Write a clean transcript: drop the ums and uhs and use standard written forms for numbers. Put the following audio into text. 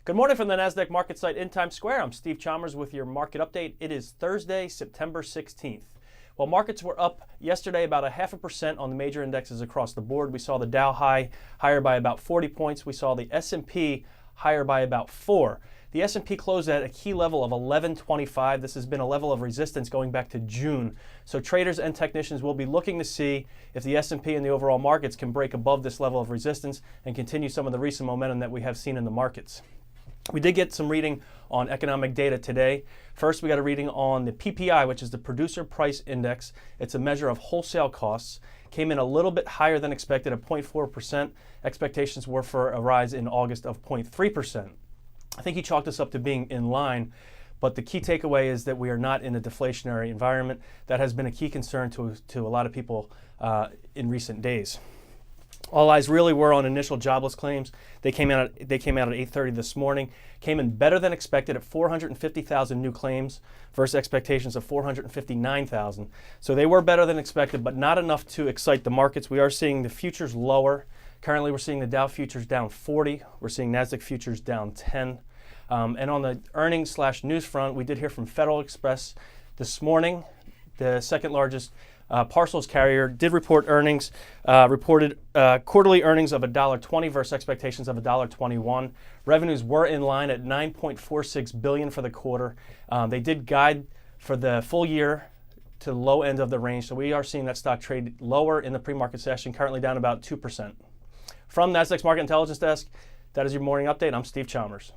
Good morning from the Nasdaq market site in Times Square. I'm Steve Chalmers with your market update. It is Thursday, September 16th. While markets were up yesterday about 0.5% on the major indexes across the board, we saw the Dow higher by about 40 points. We saw the S&P higher by about 4. The S&P closed at a key level of 1125. This has been a level of resistance going back to June. So traders and technicians will be looking to see if the S&P and the overall markets can break above this level of resistance and continue some of the recent momentum that we have seen in the markets. We did get some reading on economic data today. First, we got a reading on the PPI, which is the Producer Price Index. It's a measure of wholesale costs. Came in a little bit higher than expected at 0.4%. Expectations were for a rise in August of 0.3%. I think he chalked this up to being in line, but the key takeaway is that we are not in a deflationary environment. That has been a key concern to a lot of people in recent days. All eyes really were on initial jobless claims. They came out at 8:30 this morning. Came in better than expected at 450,000 new claims versus expectations of 459,000. So they were better than expected, but not enough to excite the markets. We are seeing the futures lower. Currently, we're seeing the Dow futures down 40. We're seeing Nasdaq futures down 10. And on the earnings/news front, we did hear from Federal Express this morning, the second largest parcels carrier, did report earnings, reported quarterly earnings of $1.20 versus expectations of $1.21. Revenues were in line at $9.46 billion for the quarter. They did guide for the full year to the low end of the range, so we are seeing that stock trade lower in the pre-market session, currently down about 2%. From Nasdaq's Market Intelligence Desk, that is your morning update. I'm Steve Chalmers.